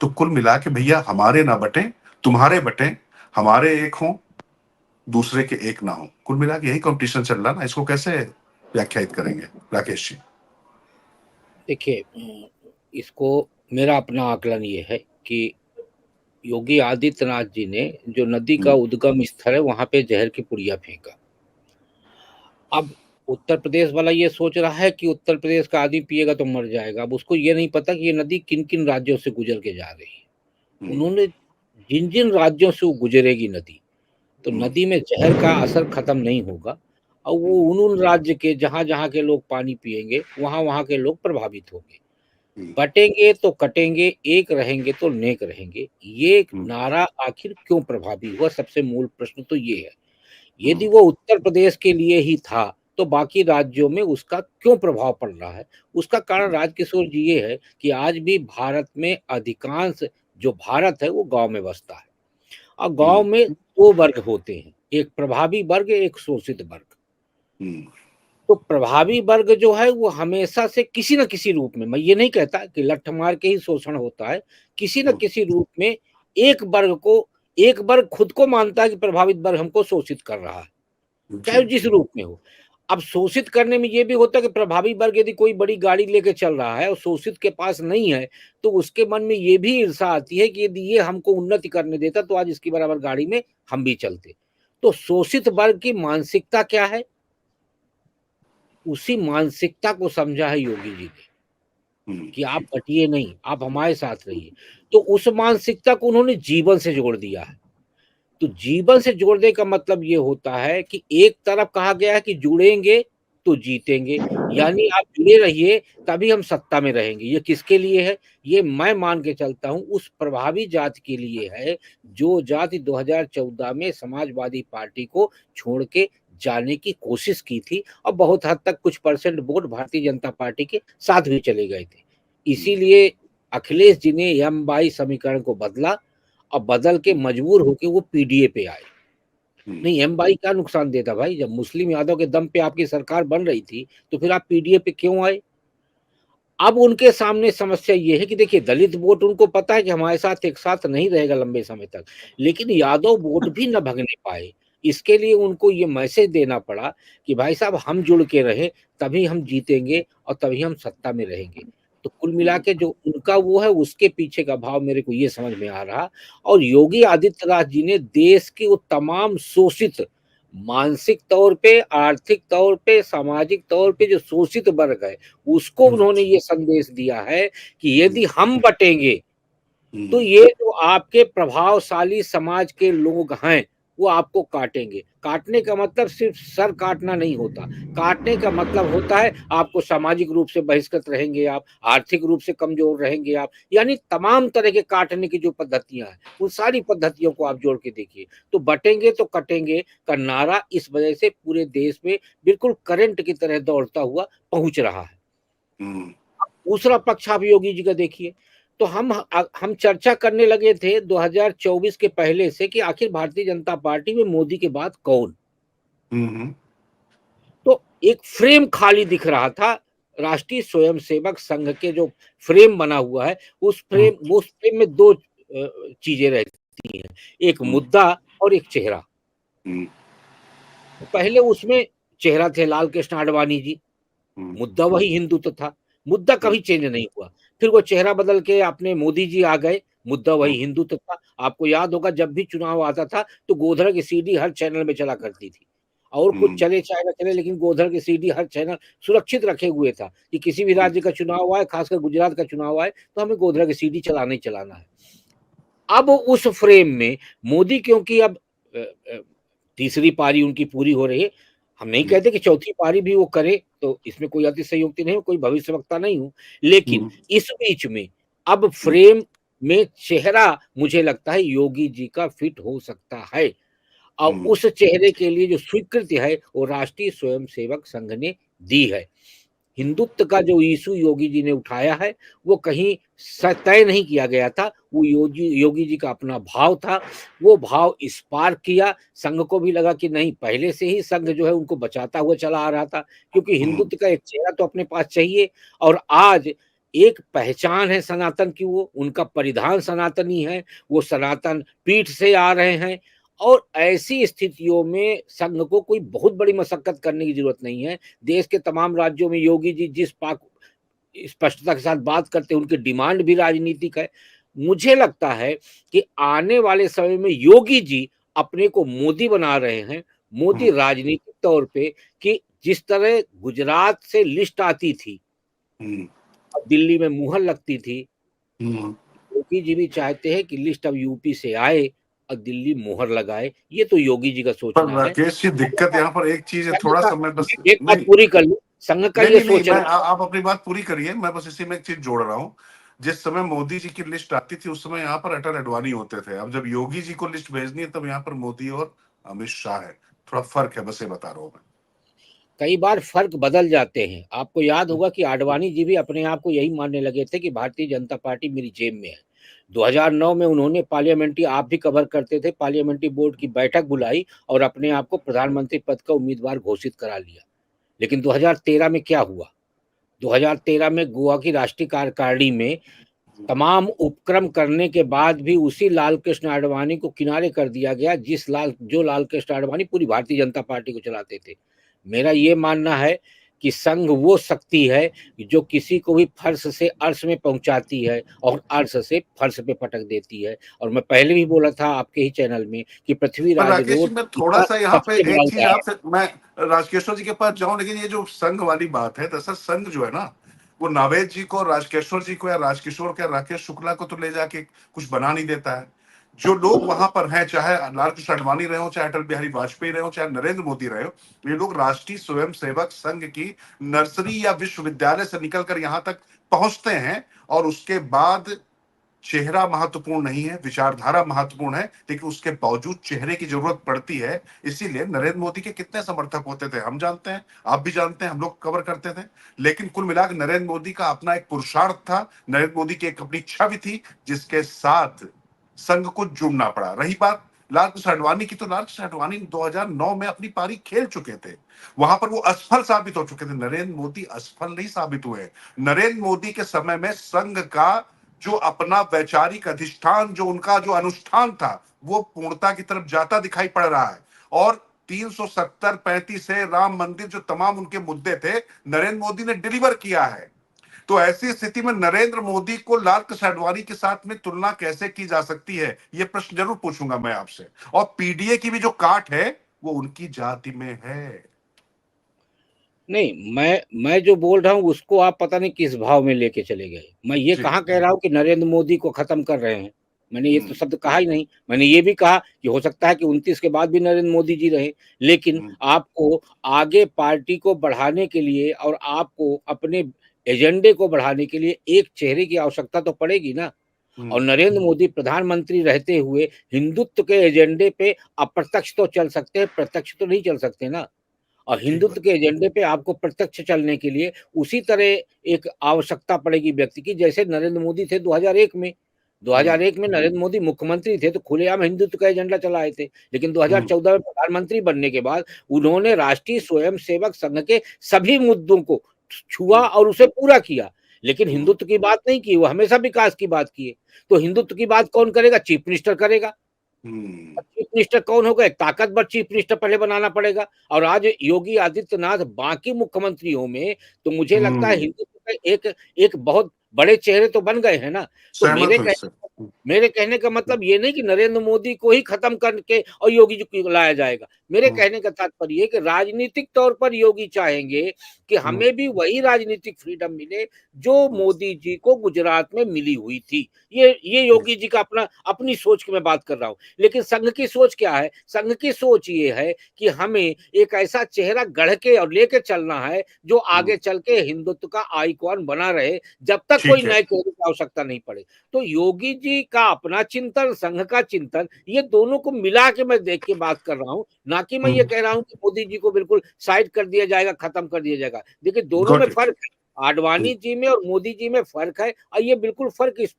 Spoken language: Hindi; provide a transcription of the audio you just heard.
तो कुल मिला के भैया हमारे ना बटें, तुम्हारे बटें, हमारे एक हों, दूसरे के एक ना हों। कुल मिला के यही कॉम्पिटिशन चल रहा है ना, इसको कैसे व्याख्यायित करेंगे राकेश जी? देखिए, इसको मेरा अपना आकलन ये है कि योगी आदित्यनाथ जी ने जो नदी का हुँ, उद्गम स्थल है वहां पे जहर की पुड़िया फेंका। अब उत्तर प्रदेश वाला ये सोच रहा है कि उत्तर प्रदेश का आदमी पिएगा तो मर जाएगा। अब उसको ये नहीं पता कि ये नदी किन किन राज्यों से गुजर के जा रही है। हुँ, उन्होंने जिन जिन राज्यों से वो गुजरेगी नदी, तो हुँ, नदी में जहर का असर खत्म नहीं होगा और वो हुँ, उन उन राज्य के जहां जहां के लोग पानी पिएंगे वहां वहां के लोग प्रभावित होंगे। हुँ, बटेंगे तो कटेंगे, एक रहेंगे तो नेक रहेंगे, ये हुँ, नारा आखिर क्यों प्रभावी हुआ? सबसे मूल प्रश्न तो ये है। हुँ, यदि वो उत्तर प्रदेश के लिए ही था, तो बाकी राज्यों में उसका क्यों प्रभाव पड़ रहा है? उसका कारण राजकिशोर जी ये है कि आज भी भारत में अधिकांश जो भारत है वो गाँव में बसता है और गाँव हुँ, में 2 वर्ग होते हैं, एक प्रभावी वर्ग, एक शोषित वर्ग। हुँ, तो प्रभावी वर्ग जो है वो हमेशा से किसी न किसी रूप में, मैं ये नहीं कहता कि लठ मार के ही शोषण होता है, किसी न हुँ, किसी रूप में एक वर्ग खुद को मानता है कि प्रभावित वर्ग हमको शोषित कर रहा है। चाहे जी, वो जिस रूप में हो। अब शोषित करने में ये भी होता है कि प्रभावी वर्ग यदि कोई बड़ी गाड़ी लेके चल रहा है और शोषित के पास नहीं है, तो उसके मन में ये भी ईर्षा आती है कि यदि ये हमको उन्नति करने देता तो आज इसकी बराबर गाड़ी में हम भी चलते। तो शोषित वर्ग की मानसिकता क्या है? उसी मानसिकता को समझा है योगी जी ने हुँ, कि आप बटिए नहीं, आप हमारे साथ रहिए। तो उस मानसिकता को उन्होंने जीवन से जोड़ दिया है। तो जीवन से जोड़ने का मतलब ये होता है कि एक तरफ कहा गया है कि जुड़ेंगे तो जीतेंगे, यानी आप जुड़े रहिए तभी हम सत्ता में रहेंगे। ये किसके लिए है? ये मैं मान के चलता हूँ उस प्रभावी जाति के लिए है, जो जाति 2014 में समाजवादी पार्टी को छोड़ के जाने की कोशिश की थी और बहुत हद तक कुछ percent vote Bharatiya Janata party के साथ भी चले गए थे। हुँ, इसीलिए अखिलेश जी ने एम-22 समीकरण को बदला और बदल के हुँ, मजबूर होके वो पीडीए पे आए। हुँ, नहीं, एम भाई क्या नुकसान देता भाई? जब मुस्लिम यादव के दम पे आपकी सरकार बन रही थी, तो फिर आप पीडीए पे क्यों आए? अब उनके सामने समस्या ये है कि देखिए दलित वोट उनको पता है कि हमारे साथ एक साथ नहीं रहेगा लंबे समय तक, लेकिन यादव वोट भी ना भगने पाए। इसके लिए उनको ये मैसेज देना पड़ा कि भाई साहब हम जुड़ के रहें, तभी हम जीतेंगे और तभी हम सत्ता में रहेंगे। तो कुल मिला हुँ, के जो उनका वो है उसके पीछे का भाव मेरे को ये समझ में आ रहा और योगी आदित्यनाथ जी ने देश की वो तमाम शोषित मानसिक तौर पे, आर्थिक तौर पे, सामाजिक तौर पे जो शोषित वर्ग है, उसको हुँ, उन्होंने ये संदेश दिया है कि हुँ, यदि हम बटेंगे, तो हुँ, ये जो आपके प्रभावशाली समाज के लोग हैं, वो आपको काटेंगे। काटने का मतलब सिर्फ सर काटना नहीं होता, काटने का मतलब होता है आपको सामाजिक रूप से बहिष्कृत रहेंगे आप, आर्थिक रूप से कमज़ोर रहेंगे आप, यानी तमाम तरह के काटने की जो पद्धतियाँ हैं, उन सारी पद्धतियों को आप जोड़ के देखिए। तो बटेंगे तो कटेंगे का नारा इस वजह से पूरे देश में बिल्कुल करंट की तरह दौड़ता हुआ पहुँच रहा है। हुँ, दूसरा पक्ष आप योगी जी का देखिए, तो हम चर्चा करने लगे थे 2024 के पहले से कि आखिर भारतीय जनता पार्टी में मोदी के बाद कौन? हुँ, हुँ, तो एक फ्रेम खाली दिख रहा था। राष्ट्रीय स्वयंसेवक संघ के जो फ्रेम बना हुआ है, हुँ, उस फ्रेम में 2 चीज़ें रहती हैं, एक हुँ, मुद्दा और एक चेहरा। हुँ, तो पहले उसमें चेहरा थे लाल कृष्ण आडवाणी जी, हुँ, मुद्दा वही हिंदुत्व था, मुद्दा हुँ, कभी चेंज नहीं हुआ। फिर वो चेहरा बदल के अपने मोदी जी आ गए, मुद्दा हुँ, वही हिंदुत्व था। आपको याद होगा जब भी चुनाव आता था, तो गोधरा की सीडी हर चैनल में चला करती थी। और कुछ हुँ, चले चाहे ना चले लेकिन गोधरा की सीडी हर चैनल सुरक्षित रखे हुए था, कि किसी भी हुँ, राज्य का चुनाव आए, खासकर गुजरात का चुनाव आए, तो हमें गोधरा की सीडी चलाना ही चलाना है। अब उस फ्रेम में मोदी क्योंकि अब अ अ, तीसरी पारी उनकी पूरी हो रही है। हम नहीं हुँ, कहते कि चौथी पारी भी वो करें, तो इसमें कोई अतिशयोक्ति नहीं है, कोई भविष्यवक्ता नहीं हूँ। लेकिन हुँ, इस बीच में अब हुँ, फ्रेम में चेहरा मुझे लगता है योगी जी का फिट हो सकता है और हुँ, उस चेहरे के लिए जो स्वीकृति है, वो राष्ट्रीय स्वयंसेवक संघ ने दी है। हिंदुत्व का जो इश्यू योगी जी ने उठाया है, वो कहीं तय नहीं किया गया था, वो योगी योगी जी का अपना भाव था। वो भाव स्पार्क किया, संघ को भी लगा कि नहीं पहले से ही संघ जो है उनको बचाता हुआ चला आ रहा था, क्योंकि हुँ, हिंदुत्व का एक चेहरा तो अपने पास चाहिए और आज एक पहचान है सनातन की, वो उनका परिधान सनातनी है, वो सनातन पीठ से आ रहे हैं। और ऐसी स्थितियों में संघ को कोई बहुत बड़ी मशक्कत करने की जरूरत नहीं है। देश के तमाम राज्यों में योगी जी जिस पाक स्पष्टता के साथ बात करते हैं, उनकी डिमांड भी राजनीतिक है। मुझे लगता है कि आने वाले समय में योगी जी अपने को मोदी बना रहे हैं। मोदी हम्म, राजनीतिक तौर पे, कि जिस तरह गुजरात से लिस्ट आती थी हम्म, और दिल्ली में मुहर लगती थी, हम्म। योगी जी भी चाहते हैं कि लिस्ट अब यूपी से आए और दिल्ली मुहर लगाए। ये तो योगी जी का पर सोचना है। राकेश जी, दिक्कत यहाँ पर एक चीज है, संघ थोड़ा का, सा मैं बस, एक बात नहीं पूरी कर लूं, संघ का नहीं ये नहीं नहीं, सोचना आप अपनी बात पूरी करिए, मैं बस इसी में एक चीज जोड़ रहा हूँ। जिस समय मोदी जी की लिस्ट आती थी, उस समय यहाँ पर अटल अडवाणी होते थे। अब जब योगी जी को लिस्ट भेजनी है, तब यहाँ पर मोदी और अमित शाह है। थोड़ा फर्क है, बस ये बता रहा हूँ कई बार फर्क बदल जाते हैं। आपको याद मैं। होगा कि आडवाणी जी भी अपने आप को यही मानने लगे थे कि भारतीय जनता पार्टी मेरी जेब में है। 2009 में उन्होंने पार्लियामेंट्री, आप भी कवर करते थे, पार्लियामेंट्री बोर्ड की बैठक बुलाई और अपने आप को प्रधानमंत्री पद का उम्मीदवार घोषित करा लिया। लेकिन 2013 में क्या हुआ? 2013 में गोवा की राष्ट्रीय कार्यकारिणी में तमाम उपक्रम करने के बाद भी उसी लाल कृष्ण आडवाणी को किनारे कर दिया गया, जो लाल कृष्ण आडवाणी पूरी भारतीय जनता पार्टी को चलाते थे। मेरा ये मानना है कि संघ वो शक्ति है जो किसी को भी फर्श से अर्श में पहुंचाती है और अर्श से फर्श पे पटक देती है। और मैं पहले भी बोला था आपके ही चैनल में कि पर पृथ्वीराज राकेश रोड जी, मैं थोड़ा का सा यहाँ पे सबसे बड़ा एक चीज उदाहरण। आपसे, मैं राजकेश्वर जी के पास जाऊं, लेकिन ये जो संघ वाली बात है, दरअसल संघ जो है ना, वो नावेद जी को, राजकेश्वर जी को, या राजकिशोर के राकेश शुक्ला को तो ले जाके कुछ बना नहीं देता है। जो लोग वहां पर हैं, चाहे लाल कृष्ण आडवाणी रहे हो, चाहे अटल बिहारी वाजपेयी रहे हो, चाहे नरेंद्र मोदी रहे हो, ये लोग राष्ट्रीय स्वयंसेवक संघ की नर्सरी या विश्वविद्यालय से निकलकर यहाँ तक पहुंचते हैं। और उसके बाद चेहरा महत्वपूर्ण नहीं है, विचारधारा महत्वपूर्ण है, लेकिन उसके बावजूद चेहरे की जरूरत पड़ती है। इसीलिए नरेंद्र मोदी के कितने समर्थक होते थे हम जानते हैं, आप भी जानते हैं, हम लोग कवर करते थे। लेकिन कुल मिलाकर नरेंद्र मोदी का अपना एक पुरुषार्थ था, नरेंद्र मोदी की एक अपनी छवि थी, जिसके साथ संघ को जुड़ना पड़ा। रही बात लाल कृष्ण आडवाणी की, तो लाल कृष्ण आडवाणी 2009 में अपनी पारी खेल चुके थे, वहां पर वो असफल साबित हो चुके थे। नरेंद्र मोदी असफल नहीं साबित हुए। नरेंद्र मोदी के समय में संघ का जो अपना वैचारिक अधिष्ठान, जो उनका जो अनुष्ठान था, वो पूर्णता की तरफ जाता दिखाई पड़ रहा है। और 370-35 से राम मंदिर, जो तमाम उनके मुद्दे थे, नरेंद्र मोदी ने डिलीवर किया है। तो ऐसी स्थिति में नरेंद्र मोदी को लाल कृष्ण आडवाणी के साथ में तुलना कैसे की जा सकती है, यह प्रश्न जरूर पूछूंगा मैं आपसे। और पीडीए की भी जो काट है, वो उनकी जाति में है। नहीं, मैं जो बोल रहा हूँ उसको आप पता नहीं किस भाव में लेके चले गए। मैं ये जी। कहाँ कह रहा हूँ कि नरेंद्र मोदी को खत्म कर रहे हैं। मैंने ये तो हम्म, शब्द कहा ही नहीं। मैंने ये भी कहा कि हो सकता है कि 29 के बाद भी नरेंद्र मोदी जी रहे, लेकिन हम्म, आपको आगे पार्टी को बढ़ाने के लिए और आपको अपने एजेंडे को बढ़ाने के लिए एक चेहरे की आवश्यकता तो पड़ेगी ना। और हम्म, नरेंद्र मोदी प्रधानमंत्री रहते हुए हिंदुत्व के एजेंडे पे अप्रत्यक्ष तो चल सकते हैं, प्रत्यक्ष तो नहीं चल सकते ना। और ठीक हिंदुत्व बात। के एजेंडे पे आपको प्रत्यक्ष चलने के लिए उसी तरह एक आवश्यकता पड़ेगी व्यक्ति की, जैसे नरेंद्र मोदी थे 2001 में। हम्म, 2001 में नरेंद्र मोदी मुख्यमंत्री थे तो खुलेआम हिंदुत्व का एजेंडा चलाए थे। लेकिन हम्म, 2014 में प्रधानमंत्री बनने के बाद उन्होंने राष्ट्रीय स्वयंसेवक संघ के सभी मुद्दों को छुआ हम्म, और उसे पूरा किया। लेकिन हम्म, हिंदुत्व की बात नहीं की, वो हमेशा विकास की बात किए। तो हिंदुत्व की बात कौन करेगा? चीफ मिनिस्टर करेगा। हम्म, चीफ मिनिस्टर कौन होगा? एक ताकतवर चीफ मिनिस्टर पहले बनाना पड़ेगा। और आज योगी आदित्यनाथ बाकी मुख्यमंत्रियों में, तो मुझे लगता है हम्म। हिंदुत्व का एक एक बहुत बड़े चेहरे तो बन गए हैं ना। तो सहमत हूँ इससे। मेरे कहने का मतलब ये नहीं कि नरेंद्र मोदी को ही खत्म करके और योगी जी को लाया जाएगा। मेरे हम्म, कहने का तात्पर्य है कि राजनीतिक तौर पर योगी चाहेंगे कि हम्म, हमें भी वही राजनीतिक फ्रीडम मिले जो मोदी जी को गुजरात में मिली हुई थी। ये योगी जी का अपना अपनी सोच की मैं बात कर रहा हूँ। लेकिन संघ की सोच क्या है? संघ की सोच ये है कि हमें एक ऐसा चेहरा गढ़ के और लेके चलना है जो हम्म। आगे चल के हिंदुत्व का आइकॉन बना रहे, जब तक कोई ठीक है। नए चेहरे की आवश्यकता नहीं पड़े। तो योगी जी का अपना चिंतन, संघ का चिंतन, ये दोनों को मिला के मैं देख के बात कर रहा हूं, ना कि मैं ये हम्म। कह रहा हूं कि मोदी जी को बिल्कुल साइड कर दिया जाएगा, खत्म कर दिया जाएगा। देखिए दोनों में गॉट इट। फर्क है। आडवाणी जी में और मोदी जी में फर्क है और ये बिल्कुल फर्क इस